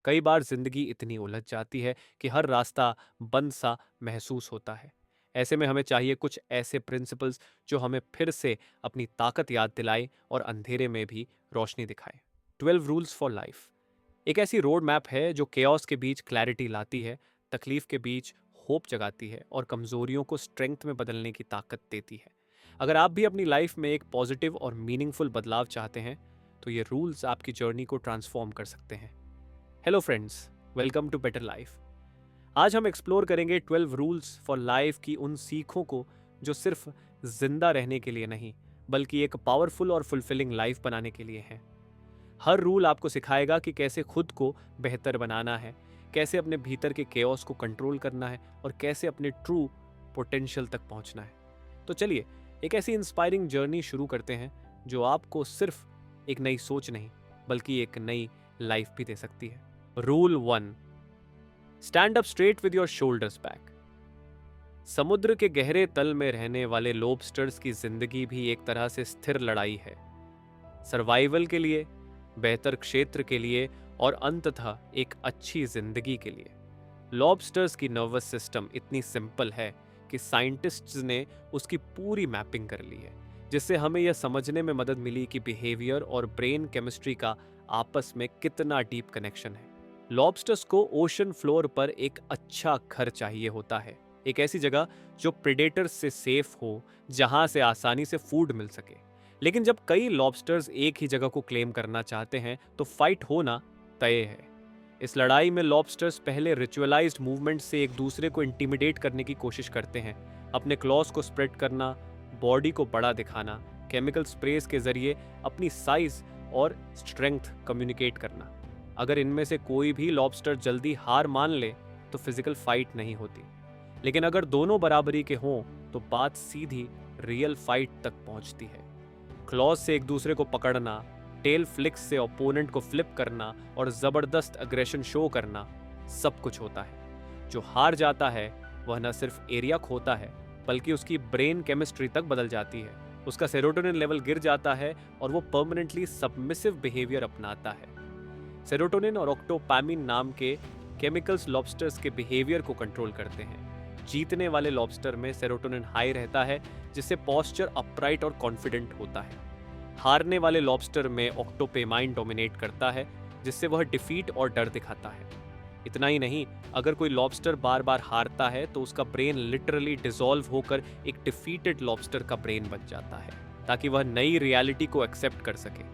कई बार जिंदगी इतनी उलझ जाती है कि हर रास्ता बंद सा महसूस होता है। ऐसे में हमें चाहिए कुछ ऐसे प्रिंसिपल्स जो हमें फिर से अपनी ताकत याद दिलाए और अंधेरे में भी रोशनी दिखाए। 12 रूल्स फॉर लाइफ एक ऐसी रोड मैप है जो केओस के बीच क्लैरिटी लाती है, तकलीफ के बीच होप जगाती है और कमजोरियों को स्ट्रेंथ में बदलने की ताकत देती है। अगर आप भी अपनी लाइफ में एक पॉजिटिव और मीनिंगफुल बदलाव चाहते हैं तो ये रूल्स आपकी जर्नी को ट्रांसफॉर्म कर सकते हैं। Hello friends, welcome to better life. आज हम एक्सप्लोर करेंगे 12 रूल्स फॉर लाइफ की उन सीखों को जो सिर्फ जिंदा रहने के लिए नहीं बल्कि एक पावरफुल और फुलफिलिंग लाइफ बनाने के लिए हैं। हर रूल आपको सिखाएगा कि कैसे खुद को बेहतर बनाना है, कैसे अपने भीतर के केओस को कंट्रोल करना है और कैसे अपने ट्रू पोटेंशियल तक पहुंचना है। तो चलिए एक ऐसी इंस्पायरिंग जर्नी शुरू करते हैं जो आपको सिर्फ एक नई सोच नहीं बल्कि एक नई लाइफ भी दे सकती है। Rule 1, stand up straight with your shoulders back. समुद्र के गहरे तल में रहने वाले लोबस्टर्स की जिंदगी भी एक तरह से स्थिर लड़ाई है, सर्वाइवल के लिए, बेहतर क्षेत्र के लिए और अंततः एक अच्छी जिंदगी के लिए। लॉबस्टर्स की नर्वस सिस्टम इतनी सिंपल है कि साइंटिस्ट्स ने उसकी पूरी मैपिंग कर ली है, जिससे हमें यह समझने में मदद मिली कि बिहेवियर और ब्रेन केमिस्ट्री का आपस में कितना डीप कनेक्शन है। लॉबस्टर्स को ओशन फ्लोर पर एक अच्छा घर चाहिए होता है, एक ऐसी जगह जो प्रेडेटर्स से सेफ हो, जहां से आसानी से फूड मिल सके। लेकिन जब कई लॉबस्टर्स एक ही जगह को क्लेम करना चाहते हैं तो फाइट होना तय है। इस लड़ाई में लॉबस्टर्स पहले रिचुअलाइज्ड मूवमेंट से एक दूसरे को इंटिमिडेट करने की कोशिश करते हैं, अपने क्लॉज को स्प्रेड करना, बॉडी को बड़ा दिखाना, केमिकल स्प्रेस के जरिए अपनी साइज और स्ट्रेंथ कम्युनिकेट करना। अगर इनमें से कोई भी लॉबस्टर जल्दी हार मान ले तो फिजिकल फाइट नहीं होती, लेकिन अगर दोनों बराबरी के हों तो बात सीधी रियल फाइट तक पहुंचती है। क्लॉज से एक दूसरे को पकड़ना, टेल फ्लिक्स से ओपोनेंट को फ्लिप करना और जबरदस्त अग्रेशन शो करना, सब कुछ होता है। जो हार जाता है वह न सिर्फ एरिया खोता है बल्कि उसकी ब्रेन केमिस्ट्री तक बदल जाती है। उसका सेरोटोनिन लेवल गिर जाता है और वो परमानेंटली सबमिसिव बिहेवियर अपनाता है। सेरोटोनिन और ऑक्टोपैमिन नाम के केमिकल्स लॉबस्टर्स के बिहेवियर को कंट्रोल करते हैं। जीतने वाले लॉबस्टर में सेरोटोनिन हाई रहता है, जिससे पोस्चर अपराइट और कॉन्फिडेंट होता है। हारने वाले लॉबस्टर में ऑक्टोपेमाइन डोमिनेट करता है, जिससे वह डिफीट और डर दिखाता है। इतना ही नहीं, अगर कोई लॉबस्टर बार बार हारता है तो उसका ब्रेन लिटरली डिसॉल्व होकर एक डिफीटेड लॉबस्टर का ब्रेन बन जाता है, ताकि वह नई रियलिटी को एक्सेप्ट कर सके।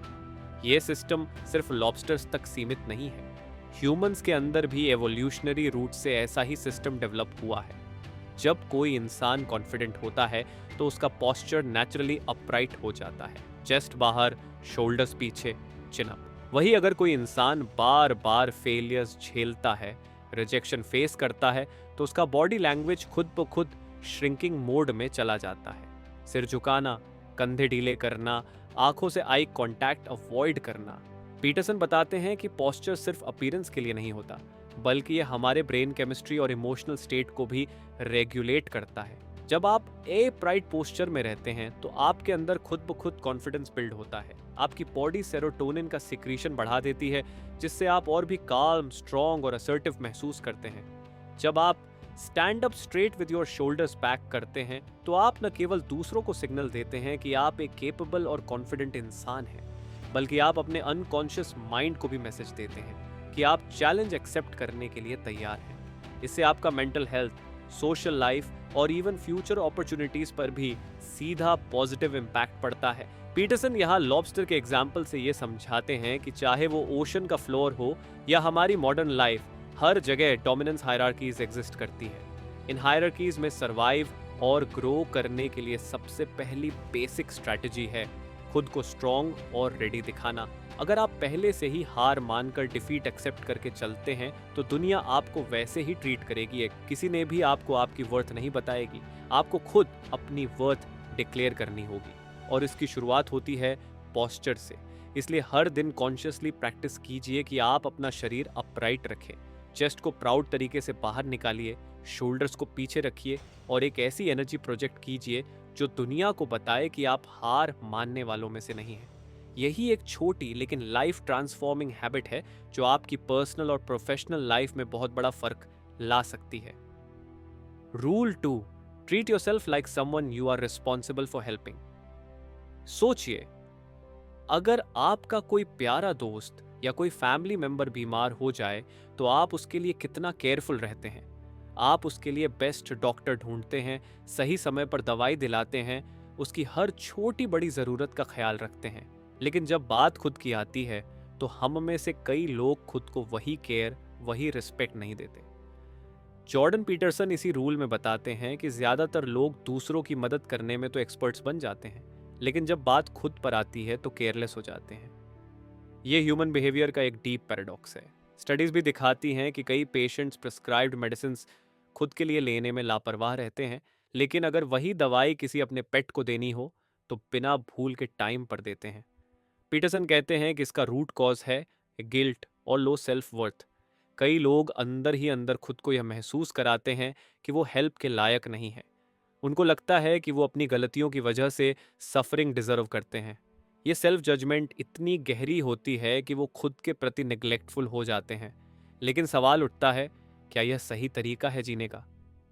यह सिस्टम सिर्फ लॉबस्टर्स तक सीमित नहीं है, ह्यूमंस के अंदर भी एवोल्यूशनरी रूट से ऐसा ही सिस्टम डेवलप हुआ है। जब कोई इंसान कॉन्फिडेंट होता है तो उसका पोस्चर नेचुरली अपराइट हो जाता है, चेस्ट बाहर, शोल्डर्स पीछे, चिन अप। वही अगर कोई इंसान बार बार फेलियर्स झेलता है, रिजेक्शन फेस करता है, तो उसका बॉडी लैंग्वेज खुद ब खुद श्रिंकिंग मोड में चला जाता है। सिर झुकाना, कंधे ढीले करना, आंखों से आई कांटेक्ट अवॉइड करना। पीटरसन बताते हैं कि पोस्चर सिर्फ अपीयरेंस के लिए नहीं होता, बल्कि यह हमारे ब्रेन केमिस्ट्री और इमोशनल स्टेट को भी रेगुलेट करता है। जब आप ए प्राइड पोस्चर में रहते हैं तो आपके अंदर खुद ब खुद कॉन्फिडेंस बिल्ड होता है। आपकी बॉडी सेरोटोनिन का सिक्रीशन बढ़ा देती है, जिससे आप और भी काल्म, स्ट्रॉन्ग और असर्टिव महसूस करते हैं। जब आप stand up straight with your shoulders back करते हैं तो आप न केवल दूसरों को सिग्नल देते हैं कि आप एक केपेबल और कॉन्फिडेंट इंसान हैं, बल्कि आप अपने अनकॉन्शियस माइंड को भी मैसेज देते हैं कि आप चैलेंज एक्सेप्ट करने के लिए तैयार हैं। इससे आपका मेंटल हेल्थ, सोशल लाइफ और इवन फ्यूचर अपॉर्चुनिटीज पर भी सीधा पॉजिटिव इम्पैक्ट पड़ता है। पीटरसन यहाँ लॉबस्टर के एग्जाम्पल से ये समझाते हैं कि चाहे वो ओशन का फ्लोर हो या हमारी मॉडर्न लाइफ, हर जगह डोमिनेंस हायरार्कीज एग्जिस्ट करती है। इन हायरार्कीज में सर्वाइव और ग्रो करने के लिए सबसे पहली बेसिक स्ट्रैटेजी है खुद को स्ट्रॉन्ग और रेडी दिखाना। अगर आप पहले से ही हार मानकर डिफीट एक्सेप्ट करके चलते हैं तो दुनिया आपको वैसे ही ट्रीट करेगी। किसी ने भी आपको आपकी वर्थ नहीं बताएगी, आपको खुद अपनी वर्थ डिक्लेयर करनी होगी, और इसकी शुरुआत होती है पोस्चर से। इसलिए हर दिन कॉन्शियसली प्रैक्टिस कीजिए कि आप अपना शरीर अपराइट रखें, चेस्ट को प्राउड तरीके से बाहर निकालिए, शोल्डर्स को पीछे रखिए और एक ऐसी एनर्जी प्रोजेक्ट कीजिए जो दुनिया को बताए कि आप हार मानने वालों में से नहीं हैं। यही एक छोटी लेकिन लाइफ ट्रांसफॉर्मिंग हैबिट है जो आपकी पर्सनल और प्रोफेशनल लाइफ में बहुत बड़ा फर्क ला सकती है। Rule 2, treat yourself like someone you are responsible for helping. सोचिए, अगर आपका कोई प्यारा दोस्त या कोई फैमिली मेंबर बीमार हो जाए तो आप उसके लिए कितना केयरफुल रहते हैं। आप उसके लिए बेस्ट डॉक्टर ढूंढते हैं, सही समय पर दवाई दिलाते हैं, उसकी हर छोटी बड़ी ज़रूरत का ख्याल रखते हैं। लेकिन जब बात खुद की आती है तो हम में से कई लोग खुद को वही केयर, वही रिस्पेक्ट नहीं देते। जॉर्डन पीटरसन इसी रूल में बताते हैं कि ज़्यादातर लोग दूसरों की मदद करने में तो एक्सपर्ट्स बन जाते हैं, लेकिन जब बात खुद पर आती है तो केयरलेस हो जाते हैं। ये ह्यूमन बिहेवियर का एक डीप पैराडॉक्स है। स्टडीज़ भी दिखाती हैं कि कई पेशेंट्स प्रिस्क्राइब्ड मेडिसिन खुद के लिए लेने में लापरवाह रहते हैं, लेकिन अगर वही दवाई किसी अपने पेट को देनी हो तो बिना भूल के टाइम पर देते हैं। पीटरसन कहते हैं कि इसका रूट कॉज है गिल्ट और लो सेल्फ वर्थ। कई लोग अंदर ही अंदर खुद को यह महसूस कराते हैं कि वो हेल्प के लायक नहीं है। उनको लगता है कि वो अपनी गलतियों की वजह से सफरिंग डिजर्व करते हैं। ये सेल्फ जजमेंट इतनी गहरी होती है कि वो खुद के प्रति नेग्लेक्टफुल हो जाते हैं। लेकिन सवाल उठता है, क्या यह सही तरीका है जीने का?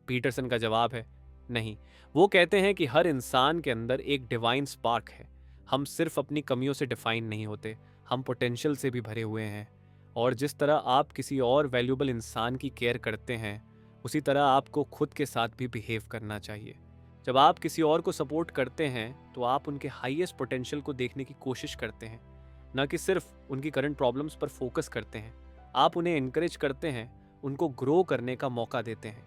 पीटरसन का जवाब है नहीं। वो कहते हैं कि हर इंसान के अंदर एक डिवाइन स्पार्क है। हम सिर्फ अपनी कमियों से डिफाइन नहीं होते, हम पोटेंशियल से भी भरे हुए हैं। और जिस तरह आप किसी और वैल्यूएबल इंसान की केयर करते हैं, उसी तरह आपको खुद के साथ भी बिहेव करना चाहिए। जब आप किसी और को सपोर्ट करते हैं तो आप उनके हाईएस्ट पोटेंशियल को देखने की कोशिश करते हैं, न कि सिर्फ उनकी करंट प्रॉब्लम्स पर फोकस करते हैं। आप उन्हें इनकरेज करते हैं, उनको ग्रो करने का मौका देते हैं।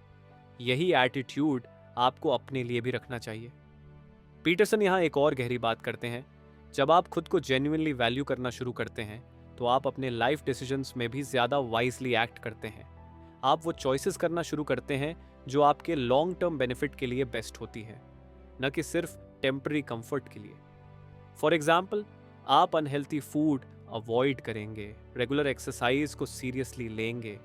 यही एटीट्यूड आपको अपने लिए भी रखना चाहिए। पीटरसन यहाँ एक और गहरी बात करते हैं, जब आप खुद को जेन्युइनली वैल्यू करना शुरू करते हैं तो आप अपने लाइफ डिसीजंस में भी ज़्यादा वाइजली एक्ट करते हैं। आप वो चॉइसेस करना शुरू करते हैं जो आपके लॉन्ग टर्म बेनिफिट के लिए बेस्ट होती है, न कि सिर्फ टेम्पररी कंफर्ट के लिए। फॉर एग्जाम्पल, आप अनहेल्थी फूड अवॉइड करेंगे, रेगुलर एक्सरसाइज को सीरियसली लेंगे,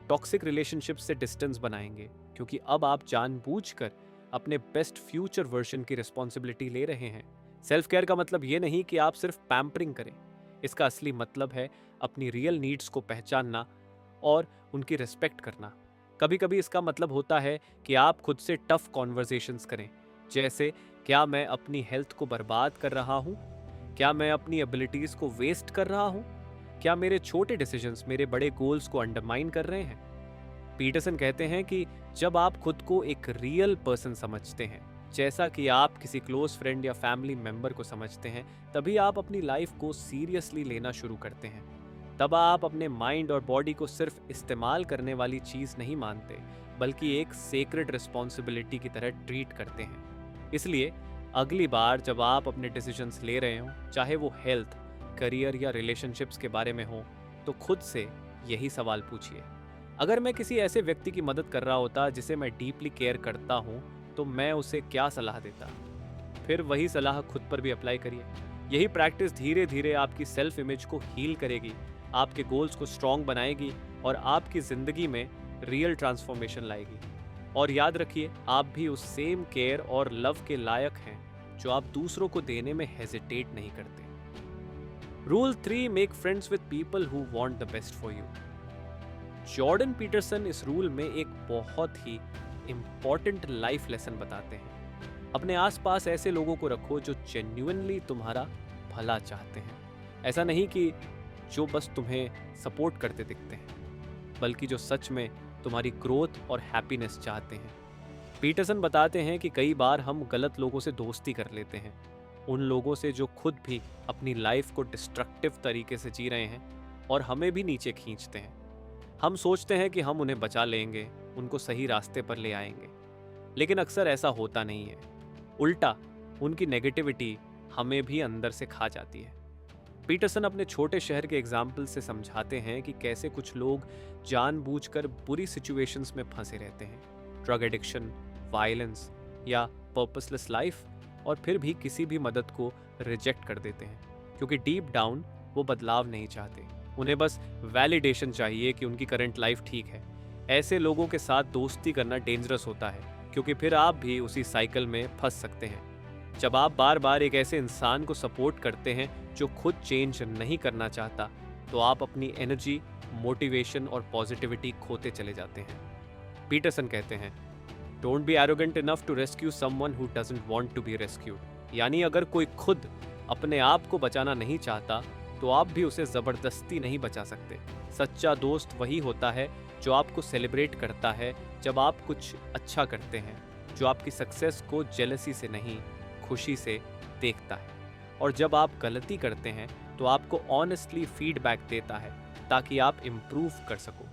टॉक्सिक रिलेशनशिप से डिस्टेंस बनाएंगे, क्योंकि अब आप जानबूझकर अपने बेस्ट फ्यूचर वर्जन की रिस्पॉन्सिबिलिटी ले रहे हैं। सेल्फ केयर का मतलब ये नहीं कि आप सिर्फ पैम्परिंग करें। इसका असली मतलब है अपनी रियल नीड्स को पहचानना और उनकी रिस्पेक्ट करना। कभी कभी इसका मतलब होता है कि आप खुद से टफ कॉन्वर्सेशंस करें, जैसे क्या मैं अपनी हेल्थ को बर्बाद कर रहा हूँ? क्या मैं अपनी एबिलिटीज़ को वेस्ट कर रहा हूँ? क्या मेरे छोटे डिसीजंस मेरे बड़े गोल्स को अंडरमाइन कर रहे हैं? पीटरसन कहते हैं कि जब आप खुद को एक रियल पर्सन समझते हैं, जैसा कि आप किसी क्लोज फ्रेंड या फैमिली मेंबर को समझते हैं, तभी आप अपनी लाइफ को सीरियसली लेना शुरू करते हैं। तब आप अपने माइंड और बॉडी को सिर्फ इस्तेमाल करने वाली चीज़ नहीं मानते, बल्कि एक सेक्रेड रिस्पॉन्सिबिलिटी की तरह ट्रीट करते हैं। इसलिए अगली बार जब आप अपने डिसीजंस ले रहे हो, चाहे वो हेल्थ, करियर या रिलेशनशिप्स के बारे में हो, तो खुद से यही सवाल पूछिए, अगर मैं किसी ऐसे व्यक्ति की मदद कर रहा होता जिसे मैं डीपली केयर करता हूँ, तो मैं उसे क्या सलाह देता? फिर वही सलाह खुद पर भी अप्लाई करिए। यही प्रैक्टिस धीरे धीरे आपकी सेल्फ इमेज को हील करेगी, आपके गोल्स को स्ट्रॉन्ग बनाएगी और आपकी ज़िंदगी में रियल ट्रांसफॉर्मेशन लाएगी। और याद रखिए, आप भी उस सेम केयर और लव के लायक हैं जो आप दूसरों को देने में हेजिटेट नहीं करते। Rule 3, make friends with people who want the best for you. Jordan Peterson इस रूल में एक बहुत ही इंपॉर्टेंट लाइफ लेसन बताते हैं। अपने आसपास ऐसे लोगों को रखो जो जेन्युइनली तुम्हारा भला चाहते हैं। ऐसा नहीं कि जो बस तुम्हें सपोर्ट करते दिखते हैं, बल्कि जो सच में तुम्हारी ग्रोथ और हैप्पीनेस चाहते हैं। पीटरसन बताते हैं कि कई बार हम गलत लोगों से दोस्ती कर लेते हैं, उन लोगों से जो खुद भी अपनी लाइफ को डिस्ट्रक्टिव तरीके से जी रहे हैं और हमें भी नीचे खींचते हैं। हम सोचते हैं कि हम उन्हें बचा लेंगे, उनको सही रास्ते पर ले आएंगे, लेकिन अक्सर ऐसा होता नहीं है। उल्टा उनकी नेगेटिविटी हमें भी अंदर से खा जाती है। पीटरसन अपने छोटे शहर के एग्जाम्पल से समझाते हैं कि कैसे कुछ लोग जानबूझकर बुरी सिचुएशंस में फंसे रहते हैं, ड्रग एडिक्शन, वायलेंस या पर्पसलेस लाइफ, और फिर भी किसी भी मदद को रिजेक्ट कर देते हैं, क्योंकि डीप डाउन वो बदलाव नहीं चाहते। उन्हें बस वैलिडेशन चाहिए कि उनकी करंट लाइफ ठीक है। ऐसे लोगों के साथ दोस्ती करना डेंजरस होता है, क्योंकि फिर आप भी उसी साइकिल में फंस सकते हैं। जब आप बार बार एक ऐसे इंसान को सपोर्ट करते हैं जो खुद चेंज नहीं करना चाहता, तो आप अपनी एनर्जी, मोटिवेशन और पॉजिटिविटी खोते चले जाते हैं। पीटरसन कहते हैं, don't be arrogant enough to rescue someone who doesn't want to be rescued. यानी अगर कोई खुद अपने आप को बचाना नहीं चाहता, तो आप भी उसे ज़बरदस्ती नहीं बचा सकते। सच्चा दोस्त वही होता है जो आपको सेलिब्रेट करता है जब आप कुछ अच्छा करते हैं, जो आपकी सक्सेस को जेलसी से नहीं, खुशी से देखता है, और जब आप गलती करते हैं तो आपको ऑनेस्टली फीडबैक देता है ताकि आप इम्प्रूव कर सको।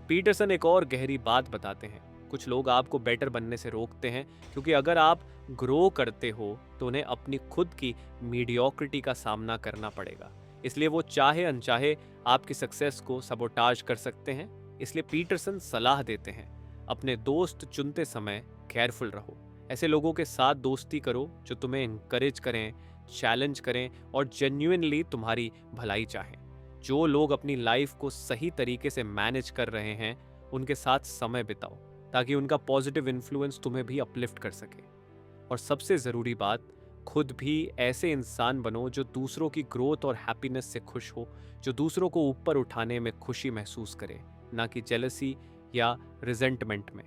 पीटरसन एक और गहरी बात बताते हैं, कुछ लोग आपको बेटर बनने से रोकते हैं क्योंकि अगर आप ग्रो करते हो तो उन्हें अपनी खुद की मीडियोक्रिटी का सामना करना पड़ेगा, इसलिए वो चाहे अनचाहे आपकी सक्सेस को सबोटाज कर सकते हैं। इसलिए पीटरसन सलाह देते हैं, अपने दोस्त चुनते समय केयरफुल रहो। ऐसे लोगों के साथ दोस्ती करो जो तुम्हें इनकरेज करें, चैलेंज करें और जेन्युइनली तुम्हारी भलाई चाहें। जो लोग अपनी लाइफ को सही तरीके से मैनेज कर रहे हैं, उनके साथ समय बिताओ ताकि उनका पॉजिटिव इन्फ्लुएंस तुम्हें भी अपलिफ्ट कर सके। और सबसे ज़रूरी बात, खुद भी ऐसे इंसान बनो जो दूसरों की ग्रोथ और हैप्पीनेस से खुश हो, जो दूसरों को ऊपर उठाने में खुशी महसूस करे, ना कि जेलसी या रिजेंटमेंट में।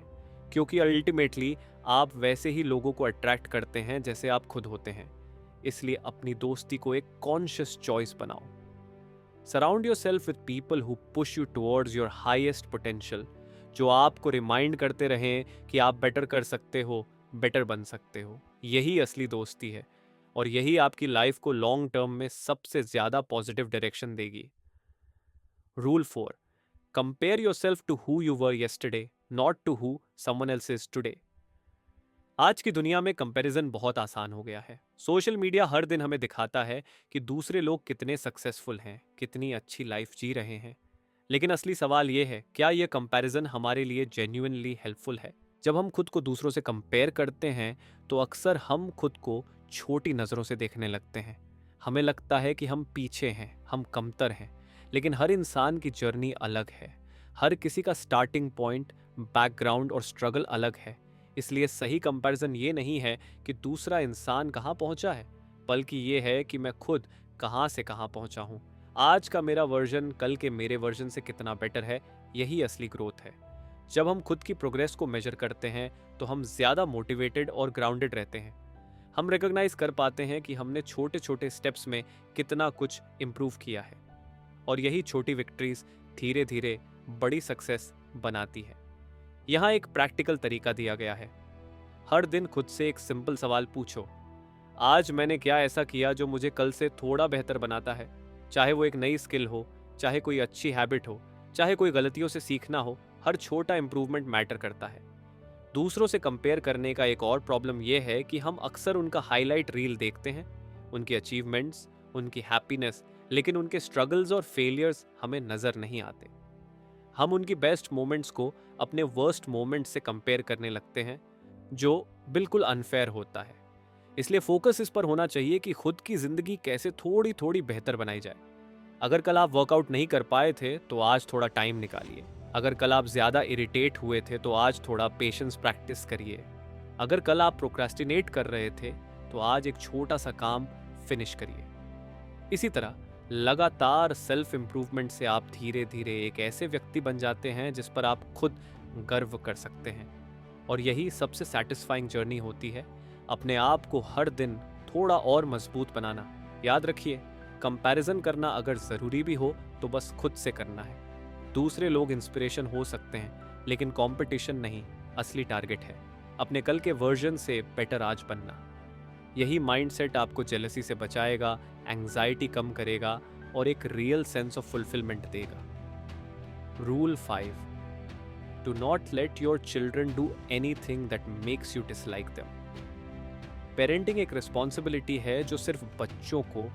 क्योंकि अल्टीमेटली आप वैसे ही लोगों को अट्रैक्ट करते हैं जैसे आप खुद होते हैं। इसलिए अपनी दोस्ती को एक कॉन्शियस चॉइस बनाओ। Surround yourself with people who push you towards your highest potential, जो आपको रिमाइंड करते रहें कि आप बेटर कर सकते हो, बेटर बन सकते हो। यही असली दोस्ती है और यही आपकी लाइफ को लॉन्ग टर्म में सबसे ज़्यादा पॉजिटिव डायरेक्शन देगी। Rule 4, compare yourself to who you were yesterday, not to who someone else is today. आज की दुनिया में कंपैरिजन बहुत आसान हो गया है। सोशल मीडिया हर दिन हमें दिखाता है कि दूसरे लोग कितने सक्सेसफुल हैं, कितनी अच्छी लाइफ जी रहे हैं। लेकिन असली सवाल ये है, क्या ये कंपैरिजन हमारे लिए जेन्युइनली हेल्पफुल है? जब हम खुद को दूसरों से कंपेयर करते हैं तो अक्सर हम खुद को छोटी नज़रों से देखने लगते हैं। हमें लगता है कि हम पीछे हैं, हम कमतर हैं। लेकिन हर इंसान की जर्नी अलग है। हर किसी का स्टार्टिंग पॉइंट, बैकग्राउंड और स्ट्रगल अलग है। इसलिए सही कंपैरिजन ये नहीं है कि दूसरा इंसान कहाँ पहुँचा है, बल्कि ये है कि मैं खुद कहाँ से कहाँ पहुँचा हूँ। आज का मेरा वर्जन कल के मेरे वर्जन से कितना बेटर है, यही असली ग्रोथ है। जब हम खुद की प्रोग्रेस को मेजर करते हैं तो हम ज़्यादा मोटिवेटेड और ग्राउंडेड रहते हैं। हम रिकॉग्नाइज कर पाते हैं कि हमने छोटे छोटे स्टेप्स में कितना कुछ इम्प्रूव किया है, और यही छोटी विक्ट्रीज धीरे धीरे बड़ी सक्सेस बनाती है। यहाँ एक प्रैक्टिकल तरीका दिया गया है। हर दिन खुद से एक सिंपल सवाल पूछो, आज मैंने क्या ऐसा किया जो मुझे कल से थोड़ा बेहतर बनाता है। चाहे वो एक नई स्किल हो, चाहे कोई अच्छी हैबिट हो, चाहे कोई गलतियों से सीखना हो, हर छोटा इंप्रूवमेंट मैटर करता है। दूसरों से कंपेयर करने का एक और प्रॉब्लम यह है कि हम अक्सर उनका हाईलाइट रील देखते हैं, उनके अचीवमेंट्स, उनकी हैप्पीनेस, लेकिन उनके स्ट्रगल्स और फेलियर्स हमें नज़र नहीं आते। हम उनकी बेस्ट मोमेंट्स को अपने वर्स्ट मोमेंट्स से कंपेयर करने लगते हैं, जो बिल्कुल अनफेयर होता है। इसलिए फोकस इस पर होना चाहिए कि खुद की ज़िंदगी कैसे थोड़ी थोड़ी बेहतर बनाई जाए। अगर कल आप वर्कआउट नहीं कर पाए थे तो आज थोड़ा टाइम निकालिए। अगर कल आप ज़्यादा इरिटेट हुए थे तो आज थोड़ा पेशेंस प्रैक्टिस करिए। अगर कल आप प्रोक्रेस्टिनेट कर रहे थे तो आज एक छोटा सा काम फिनिश करिए। इसी तरह लगातार सेल्फ इम्प्रूवमेंट से आप धीरे धीरे एक ऐसे व्यक्ति बन जाते हैं जिस पर आप खुद गर्व कर सकते हैं। और यही सबसे सेटिस्फाइंग जर्नी होती है, अपने आप को हर दिन थोड़ा और मजबूत बनाना। याद रखिए, कंपैरिजन करना अगर ज़रूरी भी हो तो बस खुद से करना है। दूसरे लोग इंस्पिरेशन हो सकते हैं, लेकिन कंपटीशन नहीं, असली टारगेट है अपने कल के वर्जन से बेटर आज बनना। यही माइंडसेट आपको जेलसी से बचाएगा, एंग्जाइटी कम करेगा और एक रियल सेंस ऑफ फुलफिलमेंट देगा। Rule 5, do not let your children do anything that makes you dislike them. Parenting एक रिस्पॉन्सिबिलिटी है जो सिर्फ बच्चों को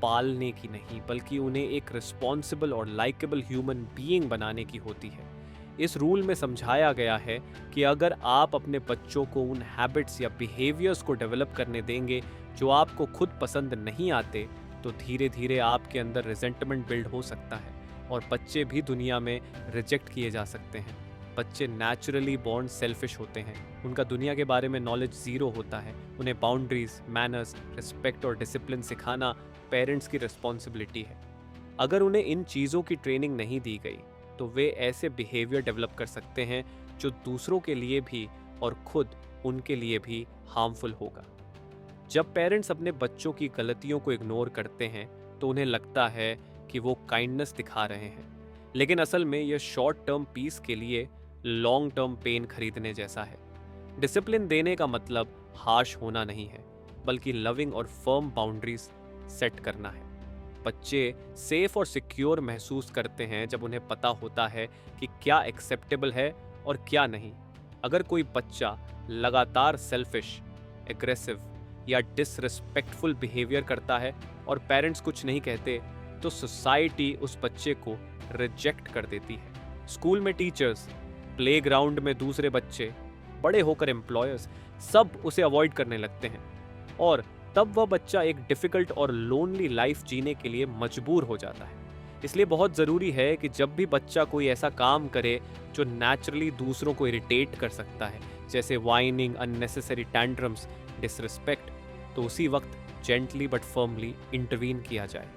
पालने की नहीं, बल्कि उन्हें एक रिस्पॉन्सिबल और लाइकेबल ह्यूमन बीइंग बनाने की होती है। इस रूल में समझाया गया है कि अगर आप अपने बच्चों को उन हैबिट्स या बिहेवियर्स को डेवलप करने देंगे जो आपको खुद पसंद नहीं आते, तो धीरे धीरे आपके अंदर रिजेंटमेंट बिल्ड हो सकता है और बच्चे भी दुनिया में रिजेक्ट किए जा सकते हैं। बच्चे नेचुरली बॉर्न सेल्फिश होते हैं, उनका दुनिया के बारे में नॉलेज ज़ीरो होता है। उन्हें बाउंड्रीज, मैनर्स, रिस्पेक्ट और डिसिप्लिन सिखाना पेरेंट्स की रिस्पॉन्सिबिलिटी है। अगर उन्हें इन चीज़ों की ट्रेनिंग नहीं दी गई तो वे ऐसे बिहेवियर डेवलप कर सकते हैं जो दूसरों के लिए भी और खुद उनके लिए भी हार्मफुल होगा। जब पेरेंट्स अपने बच्चों की गलतियों को इग्नोर करते हैं तो उन्हें लगता है कि वो काइंडनेस दिखा रहे हैं, लेकिन असल में यह शॉर्ट टर्म पीस के लिए लॉन्ग टर्म पेन खरीदने जैसा है। डिसिप्लिन देने का मतलब हार्श होना नहीं है, बल्कि लविंग और फर्म बाउंड्रीज सेट करना है। बच्चे सेफ और सिक्योर महसूस करते हैं जब उन्हें पता होता है कि क्या एक्सेप्टेबल है और क्या नहीं। अगर कोई बच्चा लगातार सेल्फिश, एग्रेसिव या डिसरिस्पेक्टफुल बिहेवियर करता है और पेरेंट्स कुछ नहीं कहते, तो सोसाइटी उस बच्चे को रिजेक्ट कर देती है। स्कूल में टीचर्स, प्लेग्राउंड में दूसरे बच्चे, बड़े होकर एम्प्लॉयर्स, सब उसे अवॉइड करने लगते हैं और तब वह बच्चा एक डिफिकल्ट और लोनली लाइफ जीने के लिए मजबूर हो जाता है। इसलिए बहुत ज़रूरी है कि जब भी बच्चा कोई ऐसा काम करे जो नेचुरली दूसरों को इरिटेट कर सकता है, जैसे वाइनिंग, अननेसेसरी टैंट्रम्स, डिसरिस्पेक्ट, तो उसी वक्त जेंटली बट फर्मली इंटरवीन किया जाए।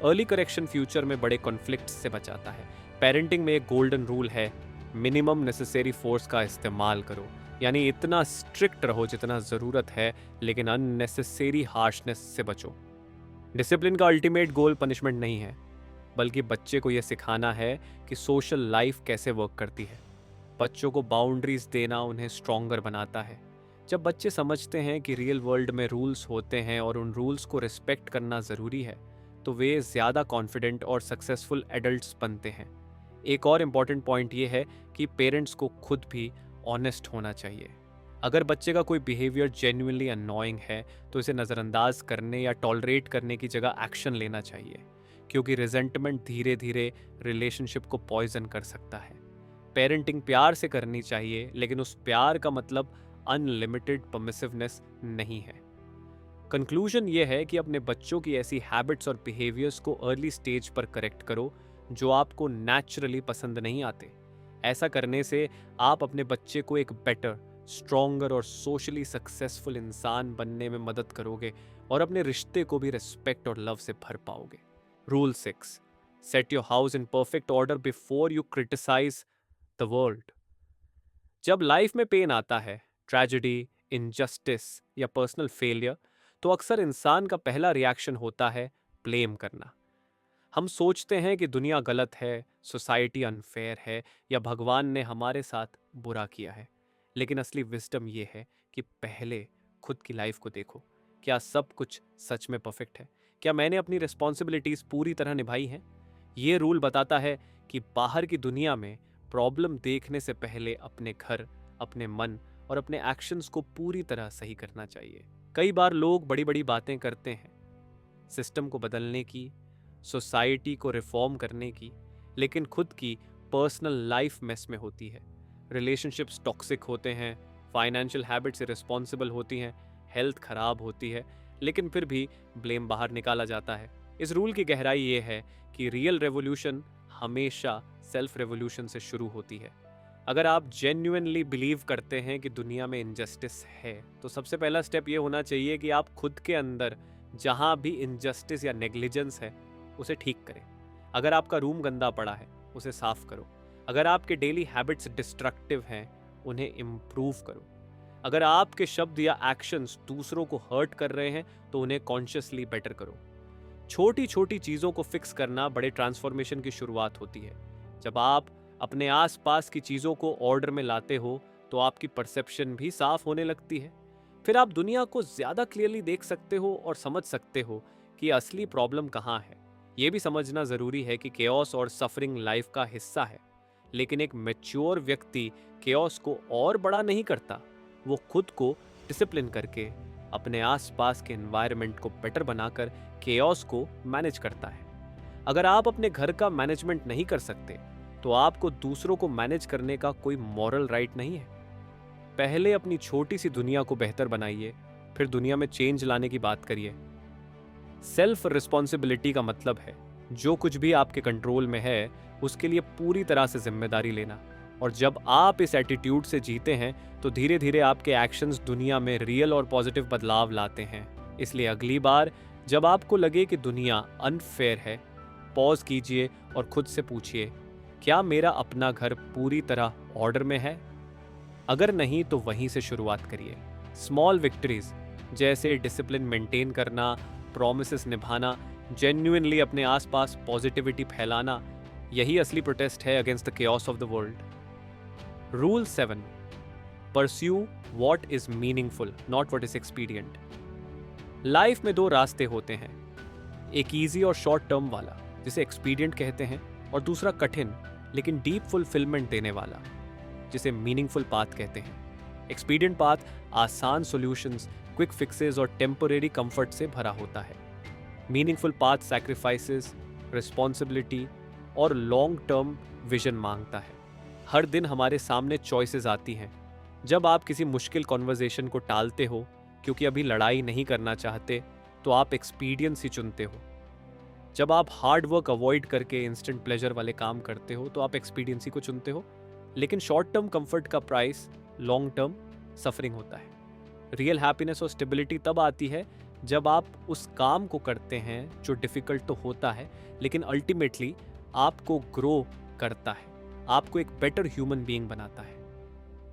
अर्ली करेक्शन फ्यूचर में बड़े कॉन्फ्लिक्ट से बचाता है। पेरेंटिंग में एक गोल्डन रूल है, मिनिमम नेसेसरी फोर्स का इस्तेमाल करो, यानी इतना स्ट्रिक्ट रहो जितना ज़रूरत है, लेकिन अननेसेसरी हार्शनेस से बचो। डिसिप्लिन का अल्टीमेट गोल पनिशमेंट नहीं है, बल्कि बच्चे को यह सिखाना है कि सोशल लाइफ कैसे वर्क करती है। बच्चों को बाउंड्रीज देना उन्हें स्ट्रॉन्गर बनाता है। जब बच्चे समझते हैं कि रियल वर्ल्ड में रूल्स होते हैं और उन रूल्स को रिस्पेक्ट करना ज़रूरी है, तो वे ज़्यादा कॉन्फिडेंट और सक्सेसफुल एडल्ट्स बनते हैं। एक और इम्पॉर्टेंट पॉइंट ये है कि पेरेंट्स को खुद भी ऑनेस्ट होना चाहिए। अगर बच्चे का कोई बिहेवियर जेन्युइनली अननोइंग है तो इसे नज़रअंदाज करने या टॉलरेट करने की जगह एक्शन लेना चाहिए, क्योंकि रिजेंटमेंट धीरे धीरे रिलेशनशिप को पॉइजन कर सकता है। पेरेंटिंग प्यार से करनी चाहिए, लेकिन उस प्यार का मतलब अनलिमिटेड परमिसिवनेस नहीं है। कंक्लूजन ये है कि अपने बच्चों की ऐसी हैबिट्स और बिहेवियर्स को अर्ली स्टेज पर करेक्ट करो जो आपको नेचुरली पसंद नहीं आते। ऐसा करने से आप अपने बच्चे को एक बेटर, स्ट्रॉन्गर और सोशली सक्सेसफुल इंसान बनने में मदद करोगे और अपने रिश्ते को भी रिस्पेक्ट और लव से भर पाओगे। Rule 6, set your house in perfect order before you criticise the world. जब लाइफ में पेन आता है, ट्रेजेडी, इनजस्टिस या पर्सनल फेलियर, तो अक्सर इंसान का पहला रिएक्शन होता है ब्लेम करना। हम सोचते हैं कि दुनिया गलत है, सोसाइटी अनफेयर है या भगवान ने हमारे साथ बुरा किया है। लेकिन असली विजडम ये है कि पहले खुद की लाइफ को देखो। क्या सब कुछ सच में परफेक्ट है? क्या मैंने अपनी रिस्पॉन्सिबिलिटीज पूरी तरह निभाई हैं? ये रूल बताता है कि बाहर की दुनिया में प्रॉब्लम देखने से पहले अपने घर, अपने मन और अपने एक्शंस को पूरी तरह सही करना चाहिए। कई बार लोग बड़ी बड़ी बातें करते हैं, सिस्टम को बदलने की, सोसाइटी को रिफॉर्म करने की, लेकिन खुद की पर्सनल लाइफ मेस में होती है। रिलेशनशिप्स टॉक्सिक होते हैं, फाइनेंशियल हैबिट्स इररिस्पॉन्सिबल होती हैं, हेल्थ खराब होती है, लेकिन फिर भी ब्लेम बाहर निकाला जाता है। इस रूल की गहराई ये है कि रियल रेवोल्यूशन हमेशा सेल्फ रेवोल्यूशन से शुरू होती है। अगर आप जेन्युइनली बिलीव करते हैं कि दुनिया में इनजस्टिस है, तो सबसे पहला स्टेप ये होना चाहिए कि आप खुद के अंदर जहां भी इनजस्टिस या नेग्लिजेंस है उसे ठीक करें। अगर आपका रूम गंदा पड़ा है, उसे साफ करो। अगर आपके डेली हैबिट्स डिस्ट्रक्टिव हैं, उन्हें इम्प्रूव करो। अगर आपके शब्द या एक्शंस दूसरों को हर्ट कर रहे हैं, तो उन्हें कॉन्शियसली बेटर करो। छोटी छोटी चीज़ों को फिक्स करना बड़े ट्रांसफॉर्मेशन की शुरुआत होती है। जब आप अपने आसपास की चीज़ों को ऑर्डर में लाते हो, तो आपकी परसेप्शन भी साफ होने लगती है। फिर आप दुनिया को ज़्यादा क्लियरली देख सकते हो और समझ सकते हो कि असली प्रॉब्लम कहाँ है। ये भी समझना ज़रूरी है कि केओस और सफरिंग लाइफ का हिस्सा है, लेकिन एक मैच्योर व्यक्ति केओस को और बड़ा नहीं करता। वो खुद को डिसिप्लिन करके अपने आसपास के एनवायरनमेंट को बेटर बनाकर केओस को मैनेज करता है। अगर आप अपने घर का मैनेजमेंट नहीं कर सकते, तो आपको दूसरों को मैनेज करने का कोई मॉरल राइट नहीं है। पहले अपनी छोटी सी दुनिया को बेहतर बनाइए, फिर दुनिया में चेंज लाने की बात करिए। सेल्फ रिस्पॉन्सिबिलिटी का मतलब है जो कुछ भी आपके कंट्रोल में है उसके लिए पूरी तरह से जिम्मेदारी लेना। और जब आप इस एटीट्यूड से जीते हैं तो धीरे धीरे आपके एक्शंस दुनिया में रियल और पॉजिटिव बदलाव लाते हैं। इसलिए अगली बार जब आपको लगे कि दुनिया अनफेयर है, पॉज कीजिए और खुद से पूछिए, क्या मेरा अपना घर पूरी तरह ऑर्डर में है? अगर नहीं तो वहीं से शुरुआत करिए। स्मॉल विक्ट्रीज जैसे डिसिप्लिन मेंटेन करना, प्रॉमिसेस निभाना, जेन्युइनली अपने आसपास पॉजिटिविटी फैलाना, यही असली प्रोटेस्ट है against the chaos of the world. Rule 7, pursue what is meaningful, not what is expedient. Life में दो रास्ते होते हैं, एक इजी और शॉर्ट टर्म वाला जिसे एक्सपीडियंट कहते हैं, और दूसरा कठिन लेकिन डीप फुलफिलमेंट देने वाला जिसे मीनिंगफुल पाथ कहते हैं। एक्सपीडियंट पाथ आसान सॉल्यूशंस, क्विक फिक्सेस और टेम्परेरी कंफर्ट से भरा होता है। मीनिंगफुल पाथ सैक्रिफाइसेस, रिस्पॉन्सिबिलिटी और लॉन्ग टर्म विजन मांगता है। हर दिन हमारे सामने चॉइसेस आती हैं। जब आप किसी मुश्किल कॉन्वर्जेशन को टालते हो क्योंकि अभी लड़ाई नहीं करना चाहते, तो आप एक्सपीडियंस ही चुनते हो। जब आप हार्ड वर्क अवॉइड करके इंस्टेंट प्लेजर वाले काम करते हो तो आप एक्सपीडियंसी को चुनते हो। लेकिन शॉर्ट टर्म कंफर्ट का प्राइस लॉन्ग टर्म सफरिंग होता है। रियल हैप्पीनेस और स्टेबिलिटी तब आती है जब आप उस काम को करते हैं जो डिफिकल्ट तो होता है, लेकिन अल्टीमेटली आपको ग्रो करता है, आपको एक बेटर ह्यूमन बीइंग बनाता है।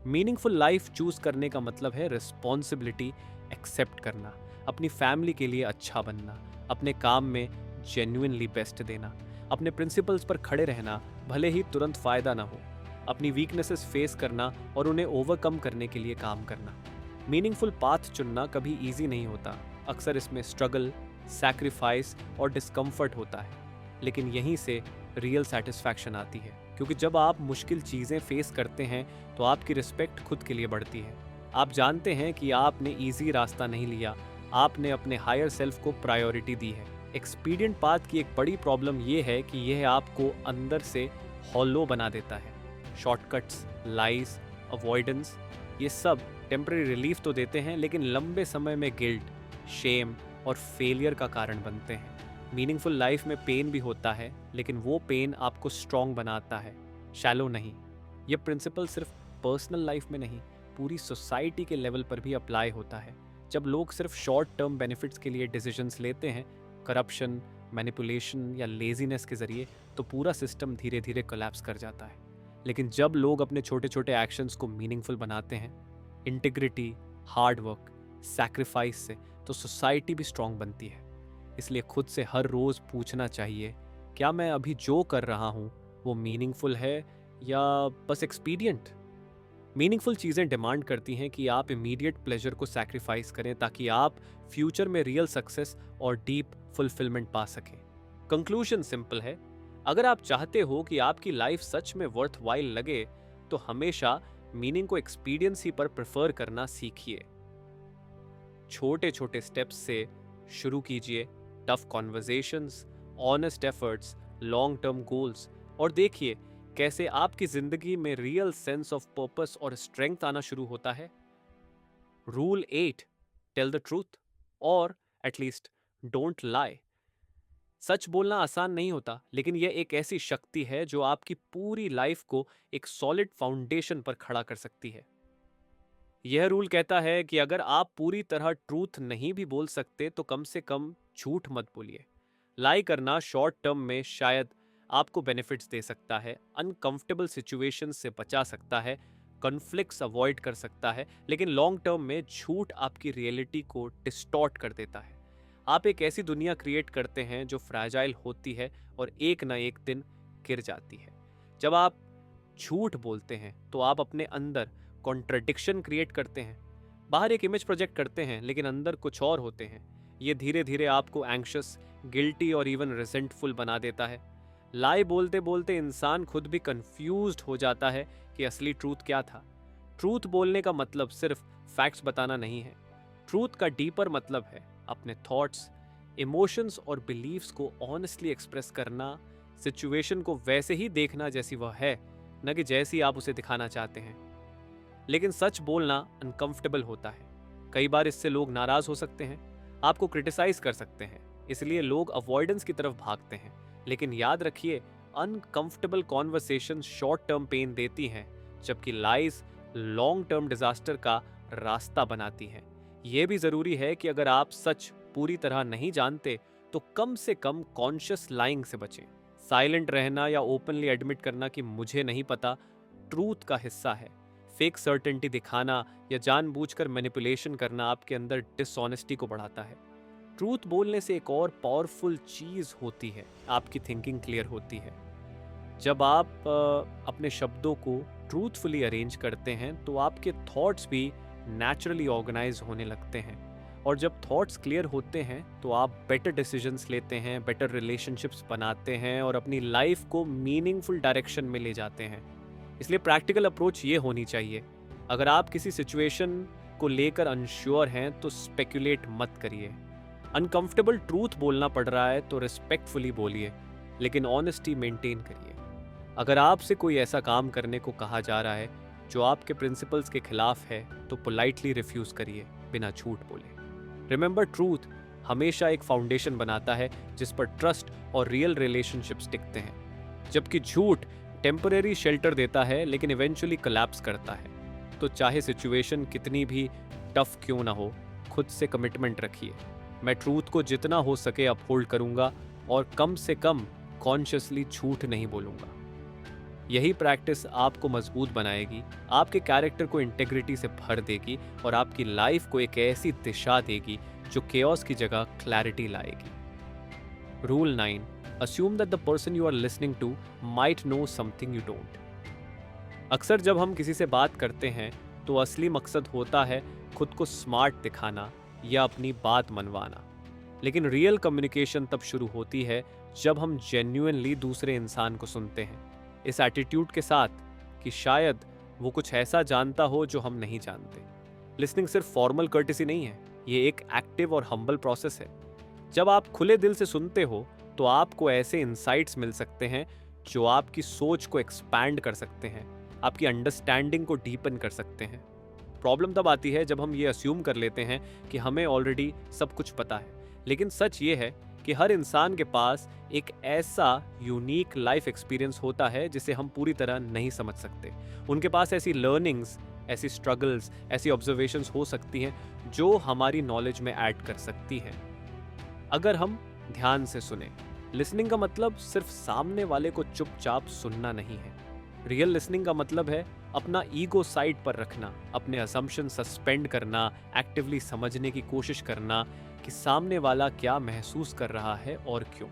मीनिंगफुल लाइफ चूज करने का मतलब है रिस्पॉन्सिबिलिटी एक्सेप्ट करना, अपनी फैमिली के लिए अच्छा बनना, अपने काम में जेन्युइनली बेस्ट देना, अपने प्रिंसिपल्स पर खड़े रहना भले ही तुरंत फायदा ना हो, अपनी वीकनेसेस फेस करना और उन्हें ओवरकम करने के लिए काम करना। मीनिंगफुल पाथ चुनना कभी इजी नहीं होता, अक्सर इसमें स्ट्रगल, सैक्रिफाइस और डिस्कम्फर्ट होता है, लेकिन यहीं से रियल सेटिस्फैक्शन आती है, क्योंकि जब आप मुश्किल चीज़ें फेस करते हैं तो आपकी रिस्पेक्ट खुद के लिए बढ़ती है। आप जानते हैं कि आपने इजी रास्ता नहीं लिया, आपने अपने हायर सेल्फ को प्रायोरिटी दी है। एक्सपीडियंट पाथ की एक बड़ी प्रॉब्लम यह है कि यह आपको अंदर से हॉलो बना देता है। शॉर्टकट्स, लाइज, अवॉइडेंस, ये सब टेम्पररी रिलीफ तो देते हैं, लेकिन लंबे समय में गिल्ट, शेम और फेलियर का कारण बनते हैं। मीनिंगफुल लाइफ में पेन भी होता है, लेकिन वो पेन आपको स्ट्रॉन्ग बनाता है, शैलो नहीं। ये प्रिंसिपल सिर्फ पर्सनल लाइफ में नहीं, पूरी सोसाइटी के लेवल पर भी अप्लाई होता है। जब लोग सिर्फ शॉर्ट टर्म बेनिफिट्स के लिए डिसीजंस लेते हैं, करप्शन, मैनिपुलेशन या लेजीनेस के जरिए, तो पूरा सिस्टम धीरे धीरे कोलैप्स कर जाता है। लेकिन जब लोग अपने छोटे छोटे एक्शंस को मीनिंगफुल बनाते हैं, इंटीग्रिटी, हार्ड वर्क, सैक्रिफाइस से, तो सोसाइटी भी स्ट्रांग बनती है। इसलिए खुद से हर रोज पूछना चाहिए, क्या मैं अभी जो कर रहा हूँ वो मीनिंगफुल है या बस एक्सपीडियंट? मीनिंगफुल चीज़ें डिमांड करती हैं कि आप इमीडिएट प्लेजर को सैक्रिफाइस करें ताकि आप फ्यूचर में रियल सक्सेस और डीप फुलफिलमेंट पा सकें। कंक्लूजन सिंपल है, अगर आप चाहते हो कि आपकी लाइफ सच में वर्थ वाइल लगे, तो हमेशा मीनिंग को एक्सपीडियंस ही पर प्रेफर करना सीखिए। छोटे छोटे स्टेप्स से शुरू कीजिए, tough conversations, honest efforts, long term goals, और देखिए कैसे आपकी जिंदगी में रियल सेंस ऑफ पर्पस और स्ट्रेंथ आना शुरू होता है। रूल 8, टेल द ट्रूथ, और एटलीस्ट डोंट लाई। सच बोलना आसान नहीं होता, लेकिन यह एक ऐसी शक्ति है जो आपकी पूरी लाइफ को एक सॉलिड फाउंडेशन पर खड़ा कर सकती है। यह रूल कहता है कि अगर आप पूरी तरह ट्रूथ नहीं भी बोल सकते तो कम से कम झूठ मत बोलिए। लाई करना शॉर्ट टर्म में शायद आपको बेनिफिट्स दे सकता है, अनकंफर्टेबल सिचुएशंस से बचा सकता है, कॉन्फ्लिक्ट्स अवॉइड कर सकता है, लेकिन लॉन्ग टर्म में झूठ आपकी रियलिटी को डिस्टॉर्ट कर देता है। आप एक ऐसी दुनिया क्रिएट करते हैं जो फ्रैजाइल होती है और एक ना एक दिन गिर जाती है। जब आप झूठ बोलते हैं तो आप अपने अंदर कॉन्ट्रडिक्शन क्रिएट करते हैं। बाहर एक इमेज प्रोजेक्ट करते हैं, लेकिन अंदर कुछ और होते हैं। ये धीरे धीरे आपको एंग्शियस, गिल्टी और इवन रिजेंटफुल बना देता है। लाई बोलते बोलते इंसान खुद भी कंफ्यूज्ड हो जाता है कि असली ट्रूथ क्या था। ट्रूथ बोलने का मतलब सिर्फ फैक्ट्स बताना नहीं है। ट्रूथ का डीपर मतलब है अपने थॉट्स, इमोशंस और बिलीव्स को ऑनेस्टली एक्सप्रेस करना, सिचुएशन को वैसे ही देखना जैसी वह है, न कि जैसी आप उसे दिखाना चाहते हैं। लेकिन सच बोलना अनकंफर्टेबल होता है। कई बार इससे लोग नाराज हो सकते हैं, आपको क्रिटिसाइज कर सकते हैं, इसलिए लोग अवॉइडेंस की तरफ भागते हैं। लेकिन याद रखिए, uncomfortable conversation short term pain देती हैं, जबकि लाइज लॉन्ग टर्म डिजास्टर का रास्ता बनाती हैं। यह भी जरूरी है कि अगर आप सच पूरी तरह नहीं जानते तो कम से कम कॉन्शियस लाइंग से बचें। साइलेंट रहना या ओपनली एडमिट करना कि मुझे नहीं पता ट्रूथ का हिस्सा है। फेक सर्टेनिटी दिखाना या जानबूझकर मैनिपुलेशन करना आपके अंदर डिसऑनेस्टी को बढ़ाता है। ट्रूथ बोलने से एक और पावरफुल चीज होती है, आपकी थिंकिंग क्लियर होती है। जब आप अपने शब्दों को ट्रूथफुली अरेंज करते हैं तो आपके थॉट्स भी नेचुरली ऑर्गेनाइज होने लगते हैं, और जब थॉट्स क्लियर होते हैं तो आप बेटर डिसीजंस लेते हैं, बेटर रिलेशनशिप्स बनाते हैं और अपनी लाइफ को मीनिंगफुल डायरेक्शन में ले जाते हैं। इसलिए प्रैक्टिकल अप्रोच ये होनी चाहिए, अगर आप किसी सिचुएशन को लेकर अनश्योर हैं तो स्पेक्युलेट मत करिए। अनकंफर्टेबल ट्रूथ बोलना पड़ रहा है तो रिस्पेक्टफुली बोलिए, लेकिन ऑनेस्टी मेंटेन करिए। अगर आपसे कोई ऐसा काम करने को कहा जा रहा है जो आपके प्रिंसिपल्स के खिलाफ है तो पोलाइटली रिफ्यूज करिए, बिना झूठ बोले। रिमेंबर, ट्रूथ हमेशा एक फाउंडेशन बनाता है जिस पर ट्रस्ट और रियल रिलेशनशिप्स टिकते हैं, जबकि झूठ टेम्परेरी शेल्टर देता है लेकिन इवेंचुअली कोलैप्स करता है। तो चाहे सिचुएशन कितनी भी टफ क्यों ना हो, खुद से कमिटमेंट रखिए, मैं ट्रूथ को जितना हो सके अपहोल्ड करूंगा और कम से कम कॉन्शियसली झूठ नहीं बोलूंगा। यही प्रैक्टिस आपको मजबूत बनाएगी, आपके कैरेक्टर को इंटेग्रिटी से भर देगी और आपकी लाइफ को एक ऐसी दिशा देगी जो केओस की जगह क्लैरिटी लाएगी। Rule 9, assume that the person you are listening to might know something you don't. अक्सर जब हम किसी से बात करते हैं तो असली मकसद होता है खुद को स्मार्ट दिखाना या अपनी बात मनवाना, लेकिन रियल कम्युनिकेशन तब शुरू होती है जब हम जेन्युइनली दूसरे इंसान को सुनते हैं, इस एटीट्यूड के साथ कि शायद वो कुछ ऐसा जानता हो जो हम नहीं जानते। लिसनिंग सिर्फ फॉर्मल कर्टेसी नहीं है, ये एक एक्टिव और हम्बल प्रोसेस है। जब आप खुले दिल से सुनते हो तो आपको ऐसे इंसाइट्स मिल सकते हैं जो आपकी सोच को एक्सपैंड कर सकते हैं, आपकी अंडरस्टैंडिंग को डीपन कर सकते हैं। प्रॉब्लम तब आती है जब हम ये अस्यूम कर लेते हैं कि हमें ऑलरेडी सब कुछ पता है, लेकिन सच ये है कि हर इंसान के पास एक ऐसा यूनिक लाइफ एक्सपीरियंस होता है जिसे हम पूरी तरह नहीं समझ सकते। उनके पास ऐसी लर्निंग्स, ऐसी स्ट्रगल्स, ऐसी ऑब्जर्वेशंस हो सकती हैं जो हमारी नॉलेज में ऐड कर सकती हैं, अगर हम ध्यान से सुने। लिसनिंग का मतलब सिर्फ सामने वाले को चुपचाप सुनना नहीं है। रियल लिसनिंग का मतलब है अपना ईगो साइड पर रखना, अपने असम्पशन सस्पेंड करना, एक्टिवली समझने की कोशिश करना कि सामने वाला क्या महसूस कर रहा है और क्यों।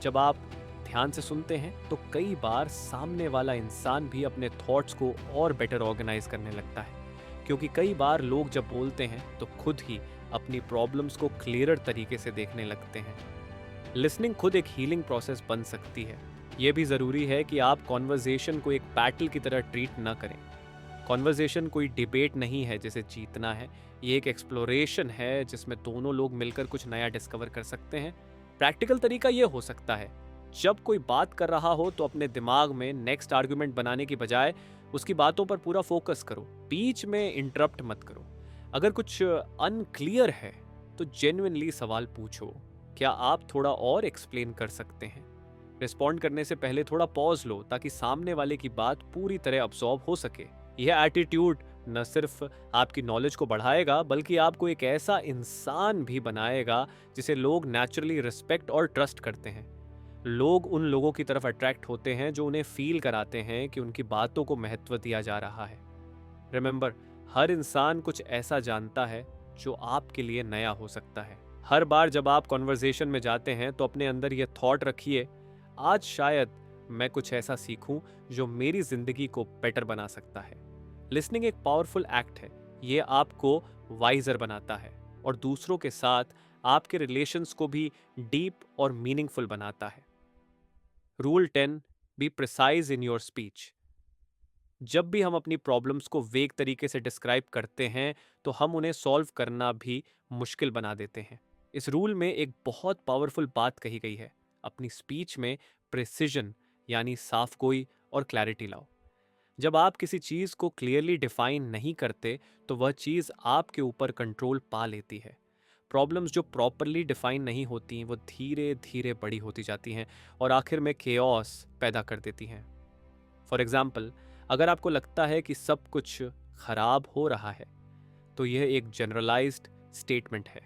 जब आप ध्यान से सुनते हैं तो कई बार सामने वाला इंसान भी अपने थॉट्स को और बेटर ऑर्गेनाइज करने लगता है, क्योंकि कई बार लोग जब बोलते हैं तो खुद ही अपनी प्रॉब्लम्स को क्लियरर तरीके से देखने लगते हैं। लिसनिंग खुद एक हीलिंग प्रोसेस बन सकती है। यह भी ज़रूरी है कि आप कॉन्वर्जेशन को एक बैटल की तरह ट्रीट ना करें। कॉन्वर्जेशन कोई डिबेट नहीं है जिसे जीतना है, ये एक एक्सप्लोरेशन है जिसमें दोनों लोग मिलकर कुछ नया डिस्कवर कर सकते हैं। प्रैक्टिकल तरीका ये हो सकता है, जब कोई बात कर रहा हो तो अपने दिमाग में नेक्स्ट आर्गुमेंट बनाने की बजाय उसकी बातों पर पूरा फोकस करो, बीच में इंटरप्ट मत करो। अगर कुछ अनक्लियर है तो जेन्युइनली सवाल पूछो, क्या आप थोड़ा और एक्सप्लेन कर सकते हैं। रिस्पॉन्ड करने से पहले थोड़ा पॉज लो ताकि सामने वाले की बात पूरी तरह अब्सॉर्ब हो सके। यह एटीट्यूड न सिर्फ आपकी नॉलेज को बढ़ाएगा बल्कि आपको एक ऐसा इंसान भी बनाएगा जिसे लोग नेचुरली रिस्पेक्ट और ट्रस्ट करते हैं। लोग उन लोगों की तरफ अट्रैक्ट होते हैं जो उन्हें फील कराते हैं कि उनकी बातों को महत्व दिया जा रहा है। रिमेंबर, हर इंसान कुछ ऐसा जानता है जो आपके लिए नया हो सकता है। हर बार जब आप कॉन्वर्जेशन में जाते हैं तो अपने अंदर यह थॉट रखिए, आज शायद मैं कुछ ऐसा सीखूं जो मेरी जिंदगी को बेटर बना सकता है। लिसनिंग एक पावरफुल एक्ट है, ये आपको वाइजर बनाता है और दूसरों के साथ आपके रिलेशंस को भी डीप और मीनिंगफुल बनाता है। Rule 10, be precise in your speech. जब भी हम अपनी प्रॉब्लम्स को वेग तरीके से डिस्क्राइब करते हैं तो हम उन्हें सॉल्व करना भी मुश्किल बना देते हैं। इस रूल में एक बहुत पावरफुल बात कही गई है, अपनी स्पीच में प्रिसिजन यानी साफ गोई और क्लैरिटी लाओ। जब आप किसी चीज़ को क्लियरली डिफाइन नहीं करते तो वह चीज़ आपके ऊपर कंट्रोल पा लेती है। प्रॉब्लम्स जो प्रॉपरली डिफाइन नहीं होती वो धीरे धीरे बड़ी होती जाती हैं और आखिर में केओस पैदा कर देती हैं। फॉर एग्जाम्पल, अगर आपको लगता है कि सब कुछ खराब हो रहा है तो यह एक जनरलाइज्ड स्टेटमेंट है।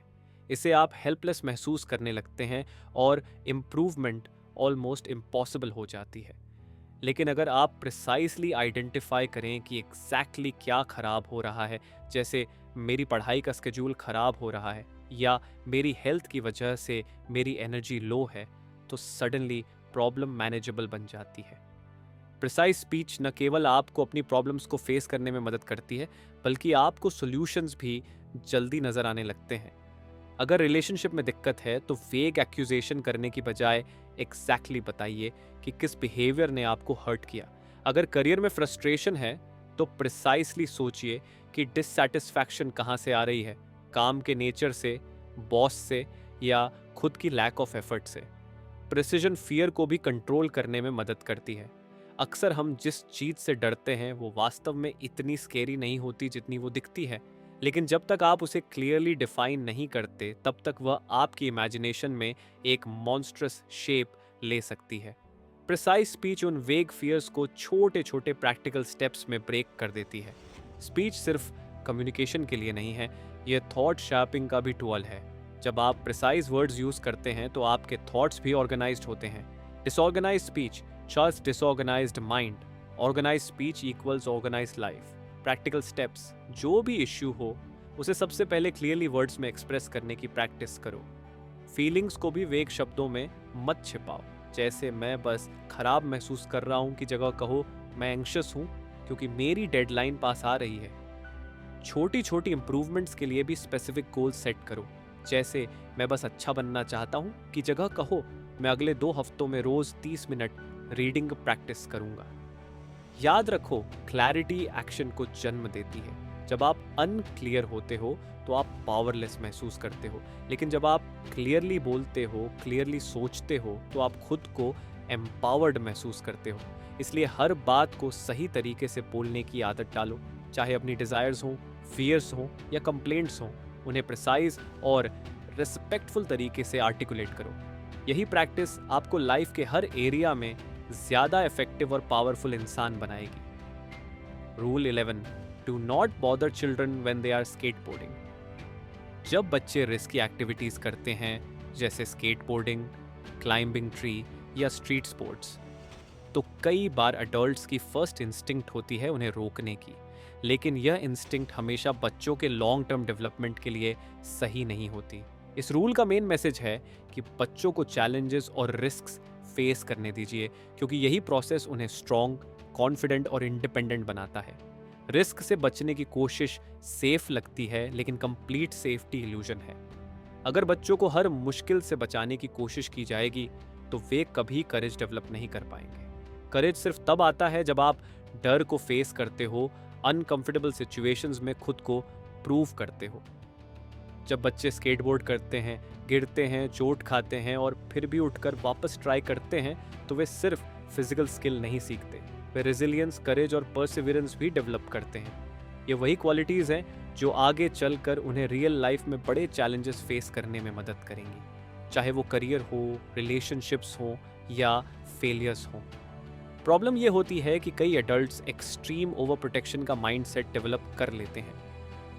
इसे आप हेल्पलेस महसूस करने लगते हैं और इम्प्रूवमेंट ऑलमोस्ट इम्पॉसिबल हो जाती है। लेकिन अगर आप प्रिसाइसली आइडेंटिफाई करें कि एग्जैक्टली क्या खराब हो रहा है, जैसे मेरी पढ़ाई का स्केड्यूल खराब हो रहा है या मेरी हेल्थ की वजह से मेरी एनर्जी लो है, तो सडनली प्रॉब्लम मैनेजेबल बन जाती है। प्रिसाइज स्पीच न केवल आपको अपनी प्रॉब्लम्स को फेस करने में मदद करती है, बल्कि आपको सॉल्यूशंस भी जल्दी नजर आने लगते हैं। अगर रिलेशनशिप में दिक्कत है तो वेग एक्यूजेशन करने की बजाय एग्जैक्टली बताइए कि किस बिहेवियर ने आपको हर्ट किया। अगर करियर में फ्रस्ट्रेशन है तो प्रिसाइसली सोचिए कि डिससैटिस्फैक्शन कहाँ से आ रही है, काम के नेचर से, बॉस से या खुद की लैक ऑफ एफर्ट से। प्रिसिजन फियर को भी कंट्रोल करने में मदद करती है। अक्सर हम जिस चीज से डरते हैं वो वास्तव में इतनी स्केरी नहीं होती जितनी वो दिखती है, लेकिन जब तक आप उसे क्लियरली डिफाइन नहीं करते तब तक वह आपकी इमेजिनेशन में एक मॉन्स्ट्रस शेप ले सकती है। प्रिसाइज स्पीच उन वेग फियर्स को छोटे छोटे प्रैक्टिकल स्टेप्स में ब्रेक कर देती है। स्पीच सिर्फ कम्युनिकेशन के लिए नहीं है, यह थॉट शार्पिंग का भी टूल है। जब आप प्रिसाइज वर्ड्स यूज करते हैं तो आपके थॉट्स भी ऑर्गेनाइज्ड होते हैं। Disorganised speech shows disorganized mind. Organized speech equals organized life. Practical steps, जो भी इश्यू हो उसे सबसे पहले क्लियरली वर्ड्स में एक्सप्रेस करने की प्रैक्टिस करो। फीलिंग्स को भी वेग शब्दों में मत छिपाओ, जैसे मैं बस खराब महसूस कर रहा हूँ की जगह कहो मैं एंग्शियस हूँ क्योंकि मेरी डेडलाइन पास आ रही है। छोटी छोटी इंप्रूवमेंट्स के लिए भी स्पेसिफिक गोल सेट करो, जैसे मैं बस अच्छा बनना चाहता हूँ की जगह कहो मैं अगले 2 हफ्तों में रोज 30 मिनट रीडिंग प्रैक्टिस करूंगा। याद रखो, क्लैरिटी एक्शन को जन्म देती है। जब आप अनक्लियर होते हो तो आप पावरलेस महसूस करते हो, लेकिन जब आप क्लियरली बोलते हो, क्लियरली सोचते हो तो आप खुद को एम्पावर्ड महसूस करते हो। इसलिए हर बात को सही तरीके से बोलने की आदत डालो, चाहे अपनी डिजायर्स हों, फियर्स हों या कंप्लेंट्स हों। उन्हें प्रिसाइज और रिस्पेक्टफुल तरीके से आर्टिकुलेट करो। यही प्रैक्टिस आपको लाइफ के हर एरिया में ज्यादा इफेक्टिव और पावरफुल इंसान बनाएगी। Rule 11, do not bother children when they are skateboarding. जब बच्चे रिस्की एक्टिविटीज करते हैं जैसे स्केटबोर्डिंग, क्लाइंबिंग ट्री या स्ट्रीट स्पोर्ट्स, तो कई बार अडल्ट्स की फर्स्ट इंस्टिंक्ट होती है उन्हें रोकने की, लेकिन यह इंस्टिंक्ट हमेशा बच्चों के लॉन्ग टर्म डेवलपमेंट के लिए सही नहीं होती। इस रूल का मेन मैसेज है कि बच्चों को चैलेंजेस और रिस्क्स फेस करने दीजिए, क्योंकि यही प्रोसेस उन्हें स्ट्रॉन्ग, कॉन्फिडेंट और इंडिपेंडेंट बनाता है। रिस्क से बचने की कोशिश सेफ लगती है, लेकिन कंप्लीट सेफ्टी इल्यूजन है। अगर बच्चों को हर मुश्किल से बचाने की कोशिश की जाएगी तो वे कभी करेज डेवलप नहीं कर पाएंगे। करेज सिर्फ तब आता है जब आप डर को फेस करते हो, अनकंफर्टेबल सिचुएशंस में खुद को प्रूव करते हो। जब बच्चे स्केटबोर्ड करते हैं, गिरते हैं, चोट खाते हैं और फिर भी उठकर वापस ट्राई करते हैं, तो वे सिर्फ फिजिकल स्किल नहीं सीखते, वे रेजिलियंस, करेज और परसिवियरेंस भी डेवलप करते हैं। ये वही क्वालिटीज़ हैं जो आगे चलकर उन्हें रियल लाइफ में बड़े चैलेंजेस फेस करने में मदद करेंगी, चाहे वो करियर हो, रिलेशनशिप्स हो या फेलियर्स हो। प्रॉब्लम ये होती है कि कई एडल्ट्स एक्सट्रीम ओवर प्रोटेक्शन का माइंडसेट डेवलप कर लेते हैं।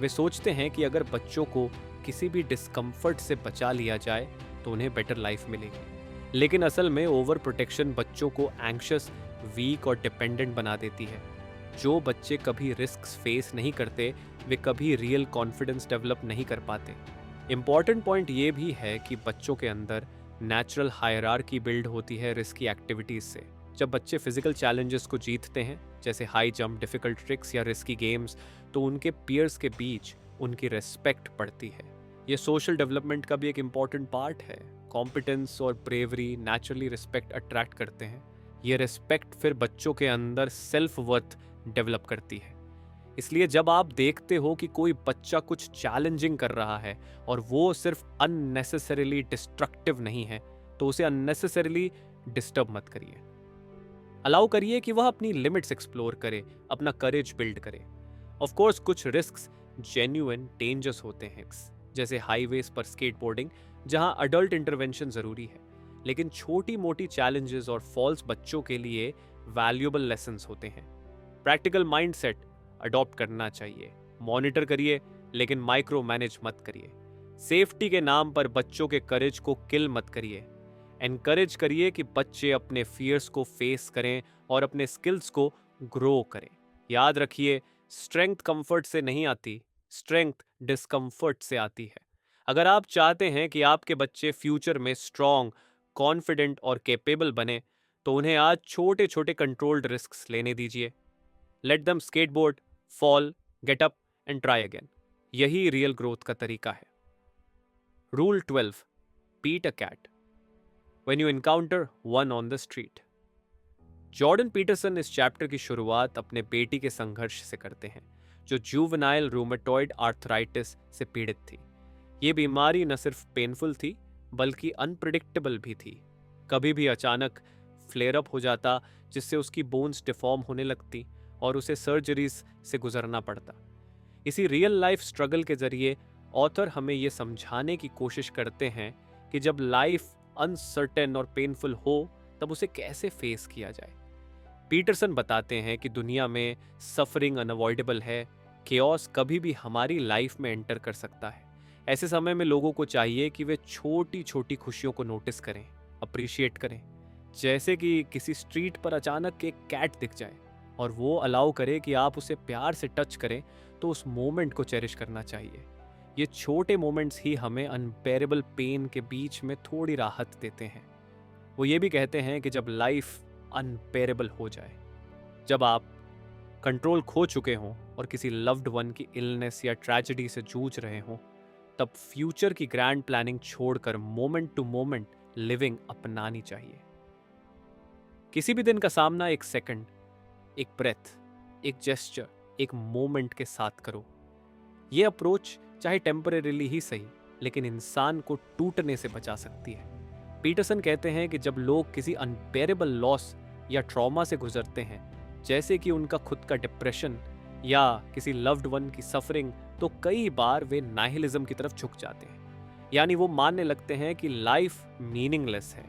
वे सोचते हैं कि अगर बच्चों को किसी भी डिस्कम्फर्ट से बचा लिया जाए तो उन्हें बेटर लाइफ मिलेगी, लेकिन असल में ओवर प्रोटेक्शन बच्चों को एंग्शियस, वीक और डिपेंडेंट बना देती है। जो बच्चे कभी रिस्क फेस नहीं करते वे कभी रियल कॉन्फिडेंस डेवलप नहीं कर पाते। इम्पॉर्टेंट पॉइंट ये भी है कि बच्चों के अंदर नेचुरल हायरार्की बिल्ड होती है रिस्की एक्टिविटीज से। जब बच्चे फिजिकल चैलेंजेस को जीतते हैं, जैसे हाई जंप, डिफिकल्ट ट्रिक्स या रिस्की गेम्स, तो उनके पीयर्स के बीच उनकी रेस्पेक्ट बढ़ती है। ये सोशल डेवलपमेंट का भी एक इम्पॉर्टेंट पार्ट है। कॉम्पिटेंस और ब्रेवरी नेचुरली रिस्पेक्ट अट्रैक्ट करते हैं। ये रिस्पेक्ट फिर बच्चों के अंदर सेल्फ वर्थ डेवलप करती है। इसलिए जब आप देखते हो कि कोई बच्चा कुछ चैलेंजिंग कर रहा है और वो सिर्फ अननेसेसरीली डिस्ट्रक्टिव नहीं है, तो उसे अननेसेसरीली डिस्टर्ब मत करिए। अलाउ करिए कि वह अपनी लिमिट्स एक्सप्लोर करे, अपना करेज बिल्ड करे। ऑफ कोर्स कुछ रिस्क्स जेन्युइन डेंजर्स होते हैं, जैसे हाईवेज पर स्केटबोर्डिंग, जहां अडल्ट इंटरवेंशन जरूरी है, लेकिन छोटी मोटी चैलेंजेस और फॉल्स बच्चों के लिए वैल्यूएबल लेसन्स होते हैं। प्रैक्टिकल माइंडसेट अडॉप्ट करना चाहिए। मॉनिटर करिए, लेकिन माइक्रो मैनेज मत करिए। सेफ्टी के नाम पर बच्चों के करेज को किल मत करिए। एनकरेज करिए कि बच्चे अपने फियर्स को फेस करें और अपने स्किल्स को ग्रो करें। याद रखिए, स्ट्रेंथ कंफर्ट से नहीं आती, स्ट्रेंथ डिस्कंफर्ट से आती है। अगर आप चाहते हैं कि आपके बच्चे फ्यूचर में स्ट्रॉन्ग, कॉन्फिडेंट और कैपेबल बने, तो उन्हें आज छोटे छोटे कंट्रोल्ड रिस्क्स लेने दीजिए। Let them skateboard, fall, get up and try again. यही रियल ग्रोथ का तरीका है। Rule 12, beat a cat when you encounter one on the street. Jordan Peterson इस चैप्टर की शुरुआत अपने बेटी के संघर्ष से करते हैं, जो जुवेनाइल रूमेटॉइड आर्थराइटिस से पीड़ित थी। ये बीमारी न सिर्फ पेनफुल थी, बल्कि अनप्रिडिक्टेबल भी थी। कभी भी अचानक फ्लेयर अप हो जाता, जिससे उसकी बोन्स डिफॉर्म होने लगती और उसे सर्जरीज से गुजरना पड़ता। इसी रियल लाइफ स्ट्रगल के जरिए ऑथर हमें ये समझाने की कोशिश करते हैं कि जब लाइफ अनसर्टेन और पेनफुल हो, तब उसे कैसे फेस किया जाए। पीटरसन बताते हैं कि दुनिया में सफरिंग अनअवॉइडेबल है, केओस कभी भी हमारी लाइफ में एंटर कर सकता है। ऐसे समय में लोगों को चाहिए कि वे छोटी छोटी खुशियों को नोटिस करें, अप्रिशिएट करें। जैसे कि किसी स्ट्रीट पर अचानक एक कैट दिख जाए और वो अलाउ करे कि आप उसे प्यार से टच करें, तो उस मोमेंट को चेरिश करना चाहिए। ये छोटे मोमेंट्स ही हमें अनबेरेबल पेन के बीच में थोड़ी राहत देते हैं। वो ये भी कहते हैं कि जब लाइफ अनबेरेबल हो जाए, जब आप कंट्रोल खो चुके हों और किसी लव्ड वन की इलनेस या ट्रेजेडी से जूझ रहे हों, तब फ्यूचर की ग्रैंड प्लानिंग छोड़कर मोमेंट टू मोमेंट लिविंग अपनानी चाहिए। किसी भी दिन का सामना एक सेकंड, एक ब्रेथ, एक जेस्चर, एक मोमेंट के साथ करो। यह अप्रोच चाहे टेम्परेरीली ही सही, लेकिन इंसान को टूटने से बचा सकती है। पीटरसन कहते हैं कि जब लोग किसी अनबेरेबल लॉस या ट्रॉमा से गुजरते हैं, जैसे कि उनका खुद का डिप्रेशन या किसी लव्ड वन की सफरिंग, तो कई बार वे नाइहिलिज्म की तरफ झुक जाते हैं। यानी वो मानने लगते हैं कि लाइफ मीनिंगलेस है।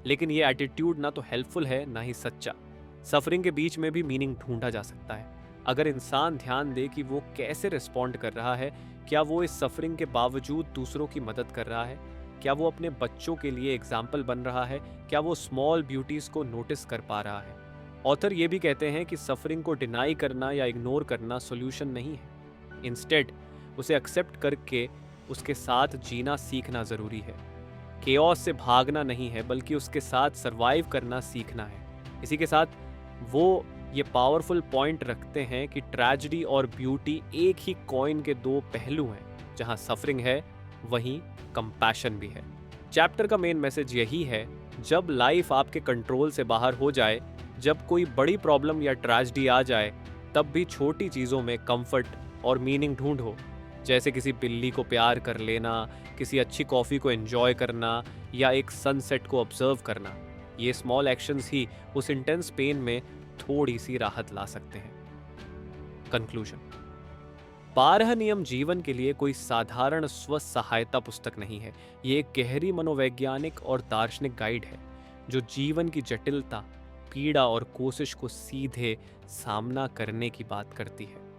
लेकिन ये एटीट्यूड ना तो हेल्पफुल है, ना ही सच्चा। सफरिंग के बीच में भी मीनिंग ढूंढा जा सकता है। अगर इंसान ध्यान दे कि वो कैसे रिस्पॉन्ड कर रहा है, क्या वो इस सफरिंग के बावजूद दूसरों की मदद कर रहा है, क्या वो अपने बच्चों के लिए एग्जाम्पल बन रहा है, क्या वो स्मॉल ब्यूटीज को नोटिस कर पा रहा है। ऑथर ये भी कहते हैं कि सफरिंग को डिनाई करना या इग्नोर करना सॉल्यूशन नहीं है। इंस्टेड उसे एक्सेप्ट करके उसके साथ जीना सीखना जरूरी है। केओस से भागना नहीं है, बल्कि उसके साथ सरवाइव करना सीखना है। इसी के साथ वो ये पावरफुल पॉइंट रखते हैं कि ट्रेजेडी और ब्यूटी एक ही कॉइन के दो पहलू हैं। जहां सफरिंग है, वहीं कंपैशन भी है। चैप्टर का मेन मैसेज यही है, जब लाइफ आपके कंट्रोल से बाहर हो जाए, जब कोई बड़ी प्रॉब्लम या ट्रेजेडी आ जाए, तब भी छोटी चीज़ों में कंफर्ट और मीनिंग ढूंढो। जैसे किसी बिल्ली को प्यार कर लेना, किसी अच्छी कॉफ़ी को एंजॉय करना या एक सनसेट को ऑब्जर्व करना। ये स्मॉल एक्शंस ही उस इंटेंस पेन में थोड़ी सी राहत ला सकते हैं। कंक्लूजन, 12 नियम जीवन के लिए कोई साधारण स्व सहायता पुस्तक नहीं है। ये एक गहरी मनोवैज्ञानिक और दार्शनिक गाइड है, जो जीवन की जटिलता, पीड़ा और कोशिश को सीधे सामना करने की बात करती है।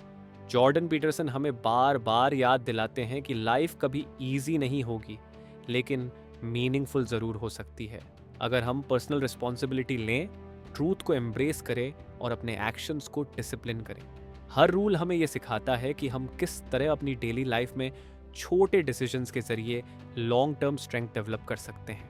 जॉर्डन पीटरसन हमें बार बार याद दिलाते हैं कि लाइफ कभी इजी नहीं होगी, लेकिन मीनिंगफुल ज़रूर हो सकती है, अगर हम पर्सनल रिस्पॉन्सिबिलिटी लें, ट्रूथ को एम्ब्रेस करें और अपने एक्शंस को डिसिप्लिन करें। हर रूल हमें यह सिखाता है कि हम किस तरह अपनी डेली लाइफ में छोटे डिसीजंस के जरिए लॉन्ग टर्म स्ट्रेंथ डेवलप कर सकते हैं।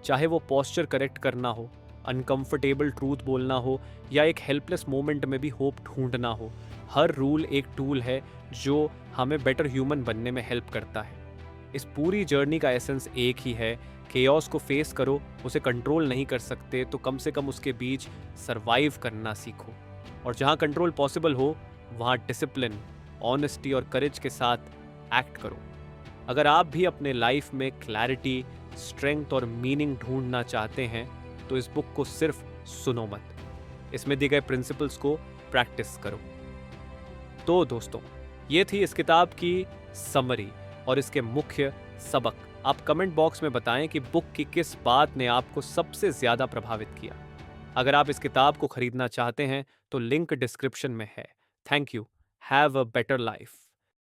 चाहे वो पोस्चर करेक्ट करना हो, अनकंफर्टेबल ट्रूथ बोलना हो या एक हेल्पलेस मोमेंट में भी होप ढूंढना हो, हर रूल एक टूल है जो हमें बेटर ह्यूमन बनने में हेल्प करता है। इस पूरी जर्नी का एसेंस एक ही है, केओस को फेस करो। उसे कंट्रोल नहीं कर सकते तो कम से कम उसके बीच सरवाइव करना सीखो, और जहाँ कंट्रोल पॉसिबल हो, वहाँ डिसिप्लिन, ऑनेस्टी और करेज के साथ एक्ट करो। अगर आप भी अपने लाइफ में क्लैरिटी, स्ट्रेंथ और मीनिंग ढूंढना चाहते हैं, तो इस बुक को सिर्फ सुनो मत, इसमें दिए गए प्रिंसिपल्स को प्रैक्टिस करो। तो दोस्तों, ये थी इस किताब की समरी, और इसके मुख्य सबक। आप कमेंट बॉक्स में बताएं कि बुक की किस बात ने आपको सबसे ज्यादा प्रभावित किया। अगर आप इस किताब को खरीदना चाहते हैं तो लिंक डिस्क्रिप्शन में है। Thank you. Have a better life.